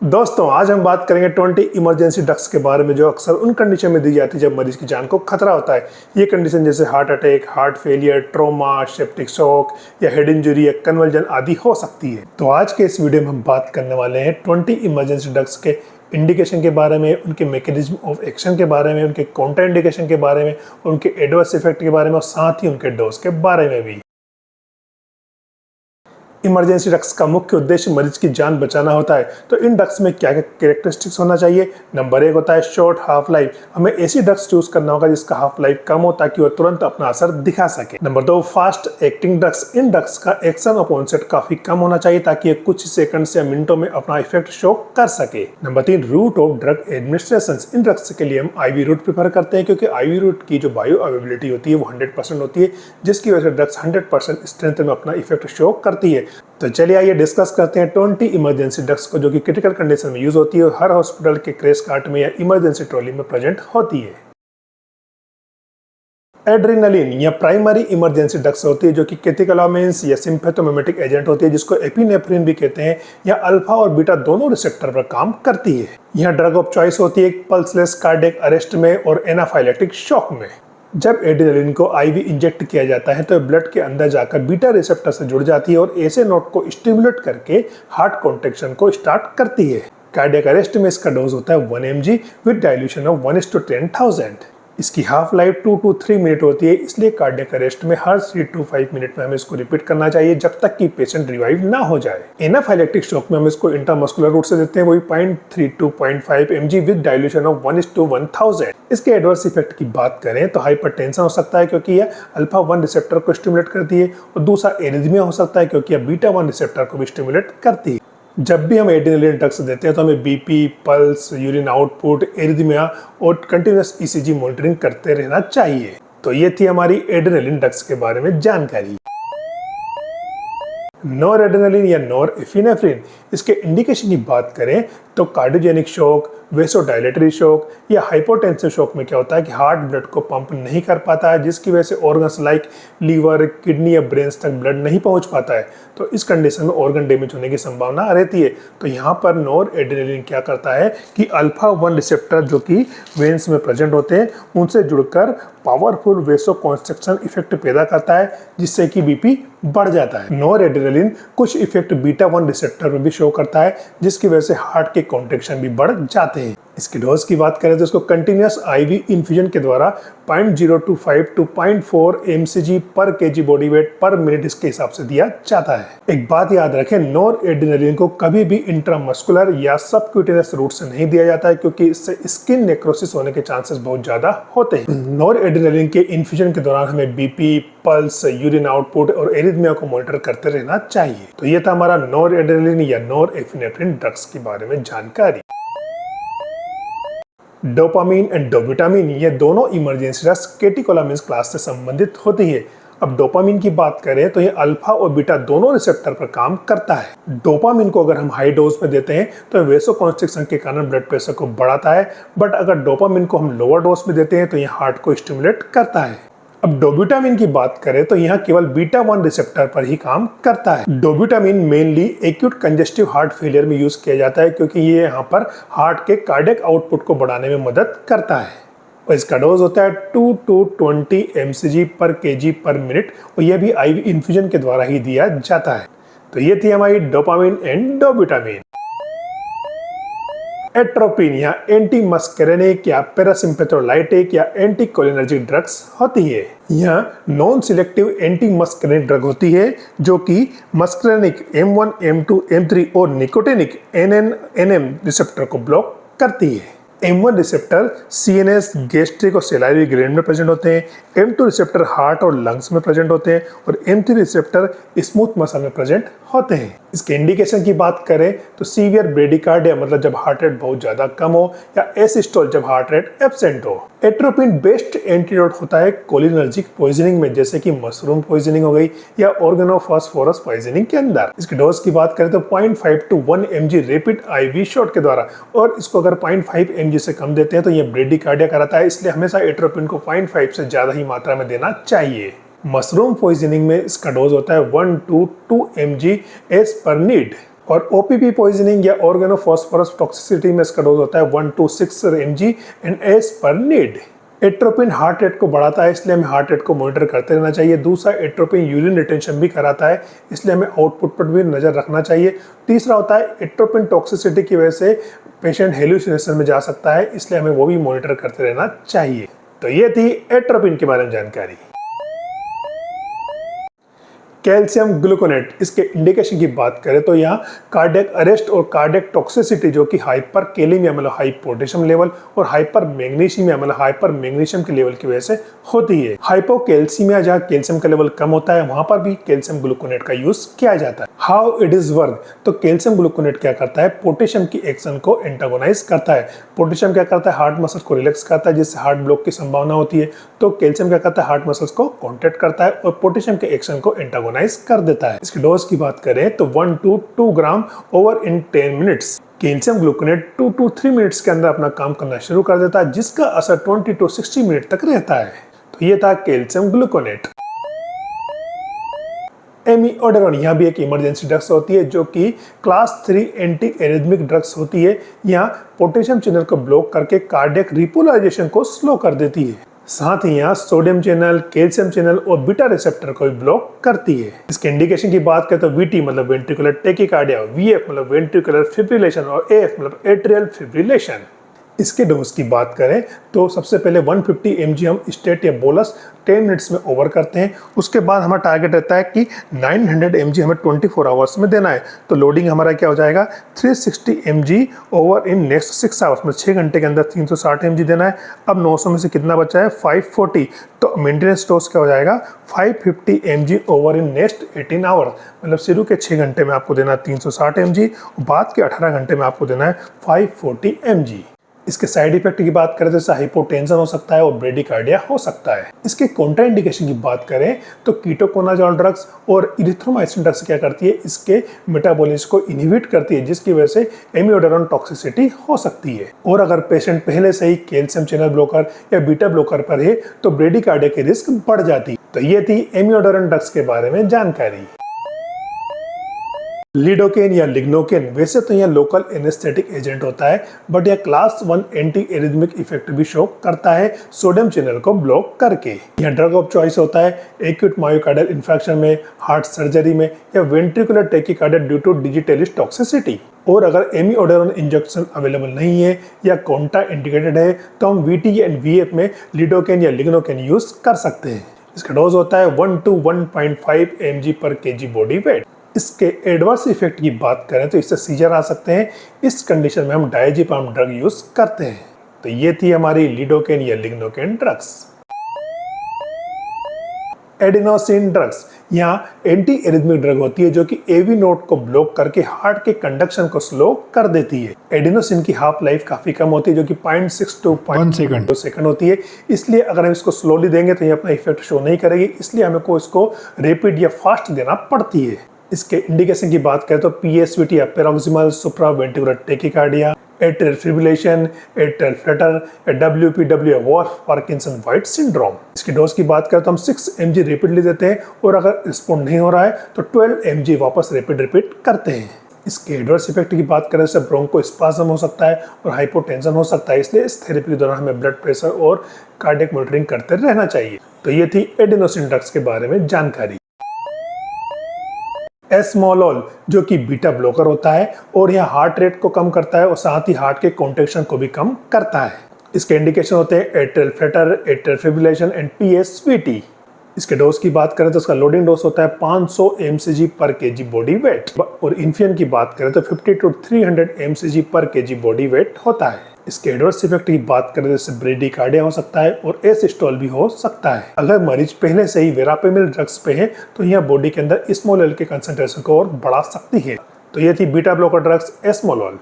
दोस्तों आज हम बात करेंगे 20 इमरजेंसी ड्रग्स के बारे में जो अक्सर उन कंडीशन में दी जाती है जब मरीज की जान को खतरा होता है। ये कंडीशन जैसे heart attack, heart failure, trauma, septic shock या हेड इंजरी या कन्वल्जन आदि हो सकती है। तो आज के इस वीडियो में हम बात करने वाले हैं 20 इमरजेंसी ड्रग्स के इंडिकेशन के बारे में, उनके मैकेनिज्म ऑफ एक्शन के बारे में, उनके काउंटर इंडिकेशन के बारे में, उनके एडवर्स इफेक्ट के बारे में और साथ ही उनके डोज के बारे में भी। इमरजेंसी ड्रग्स का मुख्य उद्देश्य मरीज की जान बचाना होता है। तो इन ड्रग्स में क्या क्या कैरेक्टरिस्टिक्स होना चाहिए? नंबर 1 होता है शॉर्ट हाफ लाइफ। हमें ऐसी ड्रग्स चूज करना होगा जिसका हाफ लाइफ कम हो ताकि वो तुरंत अपना असर दिखा सके। Number 2 fast acting drugs. इन ड्रग्स का एक्शन ऑफ ऑनसेट काफी कम होना चाहिए ताकि ये कुछ सेकंड्स या मिनटों में अपना इफेक्ट शो कर सके। Number 3 root of drug administration. इन ड्रग्स के लिए हम आईवी रूट प्रेफर करते हैं क्योंकि आईवी रूट की जो बायो अवेलेबिलिटी होती है वो 100% होती है, जिसकी वजह से ड्रग्स 100% स्ट्रेंथ में अपना इफेक्ट शो करती है। तो चलिए आइए डिस्कस करते हैं 20 इमरजेंसी ड्रग्स को जो कि क्रिटिकल कंडीशन में यूज होती है और हर हॉस्पिटल के क्रेश कार्ट में या इमरजेंसी ट्रॉली में प्रेजेंट होती है। एड्रेनालिन या प्राइमरी इमरजेंसी ड्रग्स होती है जो कि कैटेकोलामिन्स या सिम्पैथोमिमेटिक एजेंट होती है जिसको एपिनेफ्रिन भी कहते हैं, या अल्फा और बीटा दोनों रिसेप्टर पर काम करती है। यह ड्रग ऑफ चॉइस होती है पल्सलेस कार्डियक अरेस्ट में और एनाफाइलेक्टिक शॉक में। जब एड्रेनालिन को आईवी इंजेक्ट किया जाता है तो ब्लड के अंदर जाकर बीटा रिसेप्टर से जुड़ जाती है और ऐसे नोड को स्टिमुलेट करके हार्ट कॉन्ट्रैक्शन को स्टार्ट करती है। कार्डियक अरेस्ट में इसका डोज होता है 1 mg विद डाइल्यूशन ऑफ 1:10,000। इसकी हाफ लाइफ 2 to 3 मिनट होती है, इसलिए कार्डियक अरेस्ट में हर 3 to 5 मिनट में हमें इसको रिपीट करना चाहिए जब तक कि पेशेंट रिवाइव ना हो जाए। एनाफाइलेक्टिक शॉक में हम इसको इंट्रामस्कुलर रूट से देते हैं, वही 0.3 to 0.5 mg with dilution of 1:1000। इसके एडवर्स इफेक्ट की बात करें तो हाइपरटेंशन हो सकता है क्योंकि यह अल्फा 1 रिसेप्टर को स्टिमुलेट करती है, और दूसरा एरिथमिया हो सकता है क्योंकि यह बीटा 1 रिसेप्टर को भी स्टिमुलेट करती है। जब भी हम एड्रेनालिन ड्रग्स देते हैं तो हमें BP, pulse, urine output, arrhythmia और कंटिन्यूअस ईसीजी मॉनिटरिंग करते रहना चाहिए। तो ये थी हमारी एड्रेनालिन ड्रग्स के बारे में जानकारी। नॉरएड्रेनालिन या नॉरएपिनेफ्रिन, इसके इंडिकेशन की बात करें तो कार्डियोजेनिक शॉक, वेसोडाइलेटरी शॉक या हाइपोटेंसिव शॉक में क्या होता है कि हार्ट ब्लड को पंप नहीं कर पाता है, जिसकी वजह से ऑर्गन्स लाइक लीवर, किडनी या ब्रेन्स तक ब्लड नहीं पहुंच पाता है। तो इस कंडीशन में ऑर्गन डैमेज होने की संभावना रहती है। तो यहाँ पर नॉरएड्रेनालिन क्या करता है कि अल्फा 1 रिसेप्टर जो कि वेन्स में प्रेजेंट होते हैं उनसे जुड़कर पावरफुल वेसो कॉन्स्ट्रिक्शन इफेक्ट पैदा करता है, जिससे कि बीपी बढ़ जाता है। नॉरएड्रेनालिन कुछ इफेक्ट बीटा 1 रिसेप्टर में भी शो करता है, जिसकी वजह से हार्ट के कॉन्ट्रैक्शन भी बढ़ जाते हैं। इसके डोज की बात करें तो इसको कंटिन्यूअस आईवी इन्फ्यूजन के द्वारा 0.025 to 0.4 mcg पर केजी बॉडी वेट पर मिनट इसके हिसाब से दिया जाता है। एक बात याद रखें, नॉरएड्रेनालिन को कभी भी इंट्रामस्कुलर या सबक्यूटेनियस रूट से नहीं दिया जाता है क्योंकि इससे स्किन नेक्रोसिस होने के चांसेस बहुत ज्यादा होते हैं। नॉरएड्रेनालिन के इन्फ्यूजन के दौरान हमें बीपी, पल्स, यूरिन आउटपुट और एरिथमिया को मॉनिटर करते रहना चाहिए। तो ये था हमारा नॉरएड्रेनालिन या नॉरएपिनेफ्रिन ड्रग्स के बारे में जानकारी। डोपामिन एंड डोब्यूटामिन, ये दोनों इमरजेंसी ड्रग्स कैटेकोलामिन्स क्लास से संबंधित होती है। अब डोपामिन की बात करें तो ये अल्फा और बीटा दोनों रिसेप्टर पर काम करता है। डोपामिन को अगर हम हाई डोज में देते हैं तो वेसो कॉन्स्ट्रिक्शन के कारण ब्लड प्रेशर को बढ़ाता है, बट अगर डोपामिन को हम लोअर डोज में देते हैं तो ये हार्ट को स्टिमुलेट करता है। अब डोब्यूटामिन की बात करें तो यह केवल बीटा 1 रिसेप्टर पर ही काम करता है। Dobutamine mainly acute congestive heart failure में यूज किया जाता है क्योंकि ये यहाँ पर हार्ट के कार्डियक आउटपुट को बढ़ाने में मदद करता है, और इसका डोज होता है 2 to 20 mcg पर केजी पर मिनट, और यह भी आईवी इन्फ्यूजन के द्वारा ही दिया जाता है। तो ये थी हमारी डोपामिन एंड डोब्यूटामिन। एट्रोपिन या एंटी मस्करेनिक या पैरासिम्पेथोलाइटिक या एंटी कोलिनर्जिक ड्रग्स होती है। यह non selective anti muscarinic drug होती है जो कि मस्करेनिक M1, M2, M3 और निकोटिनिक NN, NM रिसेप्टर को ब्लॉक करती है। M1 रिसेप्टर CNS, गैस्ट्रिक और सैलाइवरी ग्लैंड में प्रेजेंट होते हैं। M2 रिसेप्टर हार्ट और लंग्स में प्रेजेंट होते हैं और M3 रिसेप्टर स्मूथ मसल में प्रेजेंट होते हैं। इसके इंडिकेशन की बात करें तो सीवियर ब्रेडिकार्डिया मतलब जब हार्ट रेट बहुत ज्यादा कम हो, या एसिस्टोल जब हार्ट रेट एब्सेंट हो। एट्रोपिन बेस्ट एंटीडोट होता है कोलिनर्जिक पॉइजनिंग में, जैसे कि मशरूम पॉइजनिंग हो गई या ऑर्गेनोफॉस्फोरस पॉइजनिंग के अंदर। इसके डोज की बात करें तो 0.5 to 1 mg rapid IV shot के द्वारा, और इसको अगर 0.5 mg से कम देते हैं तो ये ब्रेडिकार्डिया कराता है, इसलिए हमेशा एट्रोपिन को 0.5 से ज्यादा ही मात्रा में देना चाहिए। मशरूम पॉइजनिंग में इसका डोज होता है 1 to 2 mg as per need. और ओपीपी पॉइजनिंग या ऑर्गेनोफॉस्फोरस टॉक्सिसिटी में इसका डोज होता है 1 to 6 mg and as per need. Atropine heart rate को बढ़ाता है, इसलिए हमें हार्ट रेट को मॉनिटर करते रहना चाहिए। दूसरा, एट्रोपिन यूरिन रिटेंशन भी कराता है, इसलिए हमें आउटपुट पर भी नज़र रखना चाहिए। तीसरा होता है एट्रोपिन टॉक्सिसिटी की वजह से पेशेंट हेलुसिनेशन में जा सकता है, इसलिए हमें वो भी मॉनिटर करते रहना चाहिए। तो ये थी एट्रोपिन के बारे में जानकारी। कैल्शियम ग्लूकोनेट, इसके इंडिकेशन की बात करें तो यहाँ कार्डियक अरेस्ट और कार्डियक टॉक्सिसिटी जो कि हाइपर कैलीमिया मतलब हाई पोटेशियम लेवल और हाइपर मैग्नीशियमिया मतलब हाइपर मैग्नीशियम के लेवल की वजह से होती है। हाइपोकैल्सीमिया जहाँ कैल्शियम का लेवल कम होता है वहां पर भी कैल्शियम ग्लूकोनेट का यूज किया जाता है। हाउ इट इज वर्क, तो कैल्शियम ग्लूकोनेट क्या करता है, पोटेशियम की एक्शन को एंटागोनाइज करता है। पोटेशियम क्या करता है, हार्ट मसल्स को रिलैक्स करता है जिससे हार्ट ब्लॉक की संभावना होती है। तो कैल्शियम क्या करता है, हार्ट मसल्स को कॉन्ट्रैक्ट करता है और पोटेशियम के एक्शन को एंटागोनाइज कर देता है। इसकी डोज की बात करें तो 1 to 2 gram over in 10 minutes. Calcium gluconate 2 to 3 minutes के अंदर अपना काम करना शुरू कर देता है, जिसका असर 20 to 60 मिनट तक रहता है। तो ये था कैल्शियम ग्लूकोनेट। एमिओडारोन यहाँ भी एक इमरजेंसी ड्रग्स होती है जो कि क्लास 3 एंटी एरिथमिक ड्रग्स होती है। यहाँ पोटेशियम चैनल को ब्लॉक करके कार्डियक रिपोलराइजेशन को स्लो कर देती है। साथ ही यहाँ सोडियम चैनल, कैल्शियम चैनल और बीटा रिसेप्टर को भी ब्लॉक करती है। इसके इंडिकेशन की बात करें तो वीटी मतलब वेंट्रिकुलर टेकिकार्डिया, वीएफ मतलब वेंट्रिकुलर फिब्रिलेशन और एएफ मतलब एट्रियल फिब्रिलेशन। इसके डोज की बात करें तो सबसे पहले 150 mg हम स्टेट या बोलस 10 मिनट्स में ओवर करते हैं। उसके बाद हमारा टारगेट रहता है कि 900 mg हमें 24 आवर्स में देना है। तो लोडिंग हमारा क्या हो जाएगा, 360 mg over in next 6 hours में 6 घंटे के अंदर 360 mg देना है। अब 900 में से कितना बचा है, 540। तो मेंटेनेंस डोज क्या हो जाएगा, 550 mg over in next 18 hour. मतलब शुरू के 6 घंटे में आपको देना 360 mg और बाद के 18 घंटे में आपको देना है 540 mg। इसके साइड इफेक्ट की बात करें तो इससे हाइपोटेंशन हो सकता है और ब्रेडिकार्डिया हो सकता है। इसके कॉन्ट्राइंडिकेशन की बात करें तो कीटोकोनाजोल ड्रग्स और इरिथ्रोमाइसिन ड्रग्स क्या करती है, इसके मेटाबॉलिज्म को इनहिबिट करती है, जिसकी वजह से एमिओडारोन टॉक्सिसिटी हो सकती है। और अगर पेशेंट पहले से ही कैल्शियम चैनल ब्लॉकर या बीटा ब्लॉकर पर है तो ब्रेडिकार्डिया की रिस्क बढ़ जाती है। तो ये थी एमिओडारोन ड्रग्स के बारे में जानकारी। लिडोकेन या लिग्नोकेन वैसे तो यह लोकल एनेस्थेटिक एजेंट होता है, बट यह क्लास 1 एंटी एरिथमिक इफेक्ट भी शो करता है सोडियम चैनल को ब्लॉक करके। यह ड्रग ऑफ चॉइस होता है एक्यूट मायोकार्डियल इन्फेक्शन में, हार्ट सर्जरी में या ventricular tachycardia due to digitalis toxicity. और अगर एमिओडारोन इंजेक्शन अवेलेबल नहीं है या कॉन्ट्रा इंडिकेटेड है तो हम वीटी एंड वीएफ में लिडोकेन या लिग्नोकेन यूज कर सकते हैं। इसका डोज होता है 1 to 1.5 mg पर kg बॉडी वेट। इसके एडवर्स इफेक्ट की बात करें तो इससे सीजर आ सकते हैं। इस कंडीशन में हम डायजेपाम ड्रग यूज करते हैं। तो ये थी हमारी लिडोकेन या लिग्नोकेन ड्रग्स। एडिनोसिन ड्रग्स यहाँ एंटी एरिथमिक ड्रग होती है जो कि एवी नोड को ब्लॉक करके हार्ट के कंडक्शन को स्लो कर देती है। एडिनोसिन की हाफ लाइफ काफी कम होती है जो कि 0.6 to 1 सेकंड होती है, इसलिए अगर हम इसको स्लोली देंगे तो ये अपना इफेक्ट शो नहीं करेगी, इसलिए हमें को इसको रैपिड या फास्ट देना पड़ती है। इसके इंडिकेशन की बात करें तो पीएसवीटी या paroxysmal supraventricular tachycardia, atrial fibrillation, atrial flutter या WPW Wolff Parkinson White syndrome. इसकी डोज की बात करें तो हम 6 mg रैपिडली देते हैं और अगर रिस्पॉन्ड नहीं हो रहा है तो 12 mg वापस रैपिड रिपीट करते हैं। इसके एडवर्स इफेक्ट की बात करें तो ब्रोंकोस्पाज्म हो सकता है और हाइपोटेंशन हो सकता है, इसलिए इस थेरेपी के दौरान हमें ब्लड प्रेशर और कार्डियक मॉनिटरिंग करते रहना चाहिए। तो ये थी एडिनोसिन ड्रग्स के बारे में जानकारी। एस्मोलोल जो कि बीटा ब्लॉकर होता है और यह हार्ट रेट को कम करता है और साथ ही हार्ट के कॉन्ट्रैक्शन को भी कम करता है। इसके इंडिकेशन होते हैं atrial flutter, atrial fibrillation and PSVT. इसके डोज की बात करें तो इसका लोडिंग डोज होता है 500 mcg पर kg बॉडी वेट और इन्फियन की बात करें तो 50 to 300 mcg पर kg बॉडी वेट होता है। इसके एडवर्स इफेक्ट की बात करें जैसे ब्रेडिकार्डिया हो सकता है और एसिस्टोल भी हो सकता है। अगर मरीज पहले से ही वेरापेमिल ड्रग्स पे है तो यह बॉडी के अंदर एस्मोलोल के कंसंट्रेशन को और बढ़ा सकती है। तो ये थी beta blocker drugs esmolol.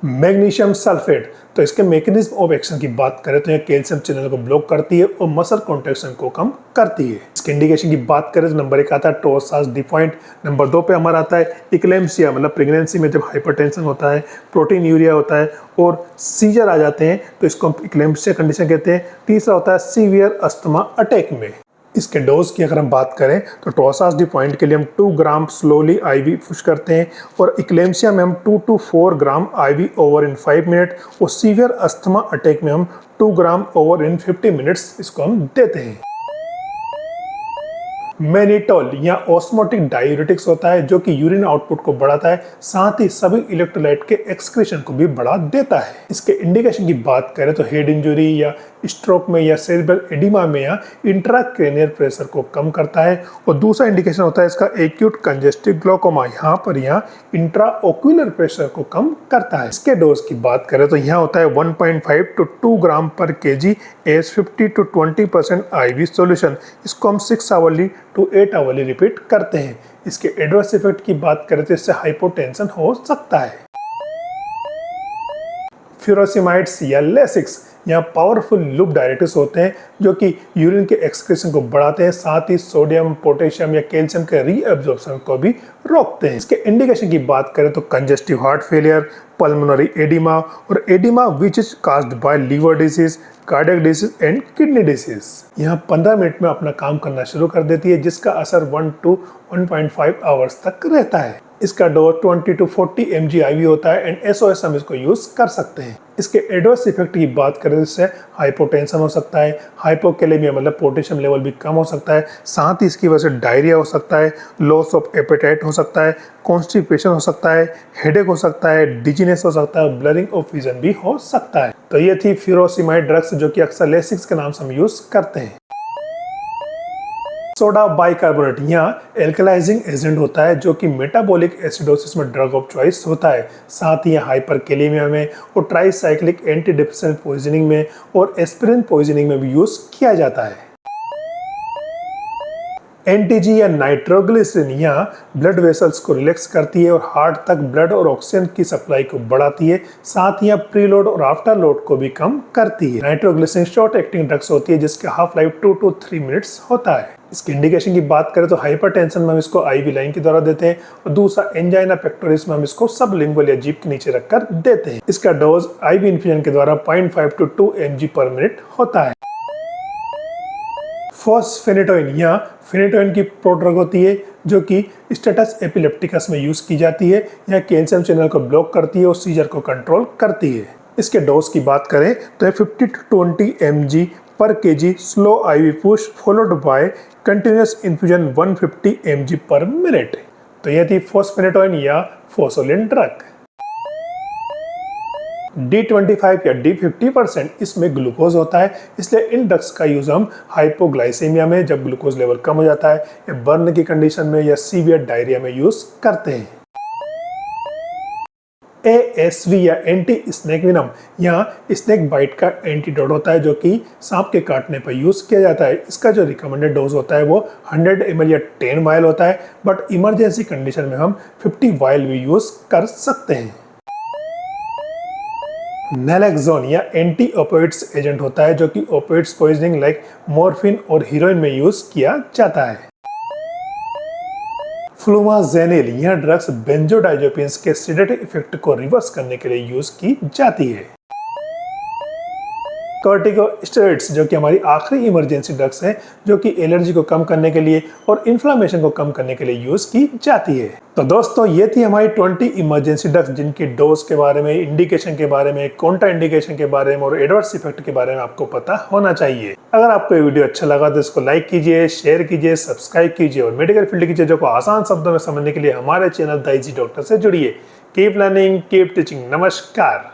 Magnesium sulphate, तो इसके मैकेनिज्म ऑफ एक्शन की बात करें तो यह कैल्शियम चैनल को ब्लॉक करती है और मसल कॉन्ट्रैक्शन को कम करती है। इसके इंडिकेशन की बात करें तो नंबर 1 आता है टोर्सास डिफॉइंट, नंबर 2 पे हमारा आता है इक्लेम्सिया मतलब प्रेगनेंसी में जब हाइपरटेंशन होता है, प्रोटीन यूरिया होता है और सीजर आ जाते हैं तो इसको हम इक्लेम्सिया कंडीशन कहते हैं। तीसरा होता है सीवियर अस्थमा अटैक में। इसके डोज की अगर हम बात करें तो टोसास पॉइंट के लिए हम 2 ग्राम स्लोली आईवी पुश करते हैं और इक्लेम्सिया में हम 2 to 4 gram IV over in 5 minute और सीवियर अस्थमा अटैक में हम 2 ग्राम ओवर इन 50 मिनट्स इसको हम देते हैं। मैनिटोल या ऑस्मोटिक डायूरेटिक्स होता है जो कि यूरिन आउटपुट को बढ़ाता है, साथ ही सभी इलेक्ट्रोलाइट के एक्सक्रीशन को भी बढ़ा देता है। इसके इंडिकेशन की बात करें तो हेड इंजरी या स्ट्रोक में या सेरेब्रल एडिमा में या इंट्राक्रेनियल प्रेशर को कम करता है। और दूसरा इंडिकेशन होता है इसका एक्यूट कंजेस्टिव ग्लोकोमा, यहाँ पर इंट्राओक्यूलर प्रेशर को कम करता है। इसके डोज की बात करें तो यहाँ होता है 1.5 to 2 gram per KG as 50 to 20% IV solution. इसको हम 6 आवरली to 8 आवरली रिपीट करते हैं। इसके एडवर्स इफेक्ट की बात करें तो इससे हाइपोटेंशन हो सकता है। फ्यूरोसिमाइड्स या लेसिक्स यहाँ पावरफुल लूप डायरेक्टर्स होते हैं जो कि यूरिन के एक्सक्रीशन को बढ़ाते हैं, साथ ही सोडियम, पोटेशियम या कैल्शियम के रीअब्जॉर्प्शन को भी रोकते हैं। इसके इंडिकेशन की बात करें तो congestive heart failure, pulmonary oedema और oedema which is caused by liver disease, cardiac disease and kidney disease. यहाँ 15 मिनट में अपना काम करना शुरू कर देती है जिसका असर 1 to 1.5 आवर्स तक रहता है। इसका डोज 20 to 40 mg IV होता है एंड SOS हम इसको यूज कर सकते हैं। इसके एडवर्स इफेक्ट की बात करें तो इससे हाइपोटेंशन हो सकता है, हाइपोकैलेमिया मतलब पोटेशियम लेवल भी कम हो सकता है, साथ ही इसकी वजह से डायरिया हो सकता है, लॉस ऑफ एपेटाइट हो सकता है, कॉन्स्टिपेशन हो सकता है, हेडेक हो सकता है, डिजीनेस हो सकता है, ब्लरिंग ऑफ विजन भी हो सकता है। तो ये थी फ्यूरोसिमाइड ड्रग्स जो कि अक्सर लेसिक्स के नाम से हम यूज करते हैं। सोडा बाइकार्बोनेट यहाँ एल्कलाइजिंग एजेंट होता है जो कि मेटाबॉलिक एसिडोसिस में ड्रग ऑफ चॉइस होता है, साथ ही हाइपरकैलेमिया में और ट्राइसाइक्लिक एंटीडिप्रेसेंट पॉइजनिंग में और एस्पिरिन पॉइजनिंग में भी यूज किया जाता है। एनटीजी या नाइट्रोग्लिसरीन यहाँ ब्लड वेसल्स को रिलैक्स करती है और हार्ट तक ब्लड और ऑक्सीजन की सप्लाई को बढ़ाती है, साथ ही प्रीलोड और आफ्टर लोड को भी कम करती है। नाइट्रोग्लिसरीन शॉर्ट एक्टिंग ड्रग्स होती है जिसका हाफ लाइफ 2 to 3 मिनट्स होता है। इसकी इंडिकेशन की बात करें तो हाइपरटेंशन में हम इसको आईवी लाइन के द्वारा देते हैं और दूसरा एंजाइना पेक्टोरिस में हम इसको सबलिंगुअल या जीभ के नीचे रखकर देते हैं। इसका डोज आईवी इन्फ्यूजन के द्वारा 0.5 to 2 mg पर मिनट होता है। फॉस्फेनेटोइन या फेनेटोइन की प्रोड्रग होती है जो कि स्टेटस एपिलेप्टिकस में यूज की जाती है। यह कैल्शियम चैनल को ब्लॉक करती है और सीजर को कंट्रोल करती है। इसके डोज की बात करें तो 50 to 20 mg per KG slow IV push followed by continuous infusion 150 mg per minute. तो यह थी फॉस्फेनेटोइन या फोसोलिन ड्रग। D25 या D50% इसमें ग्लूकोज होता है, इसलिए इन ड्रग्स का यूज हम हाइपोग्लाइसेमिया में जब ग्लूकोज लेवल कम हो जाता है या बर्न की कंडीशन में या सीवियर डायरिया में यूज करते हैं। ASV या एंटी स्नेक विनम यहाँ स्नेक बाइट का एंटीडोट होता है जो कि सांप के काटने पर यूज किया जाता है। इसका जो रिकमेंडेड डोज होता है वो 100 ml या 10 वायल होता है, बट इमरजेंसी कंडीशन में हम 50 वायल भी यूज कर सकते हैं। नैलेक्सोन या एंटी ओपियोइड्स एजेंट होता है जो कि ओपियोइड्स पॉइजनिंग लाइक मॉर्फिन और हीरोइन में यूज किया जाता है। फ्लूमाजेनिल यह ड्रग्स बेंजोडाइज़ेपिन्स के सेडेटिव इफेक्ट को रिवर्स करने के लिए यूज की जाती है। कॉर्टिकोस्टेरॉइड्स जो कि हमारी आखिरी इमरजेंसी ड्रग्स है जो कि एलर्जी को कम करने के लिए और इन्फ्लेमेशन को कम करने के लिए यूज की जाती है। तो दोस्तों ये थी हमारी 20 इमरजेंसी ड्रग्स जिनकी डोज के बारे में, इंडिकेशन के बारे में, कॉन्ट्रा इंडिकेशन के बारे में और एडवर्स इफेक्ट के बारे में आपको पता होना चाहिए। अगर आपको ये वीडियो अच्छा लगा तो इसको लाइक कीजिए, शेयर कीजिए, सब्सक्राइब कीजिए और मेडिकल फील्ड की चीजों को आसान शब्दों में समझने के लिए हमारे चैनल द इजी डॉक्टर से जुड़िए। Keep learning, keep teaching. नमस्कार।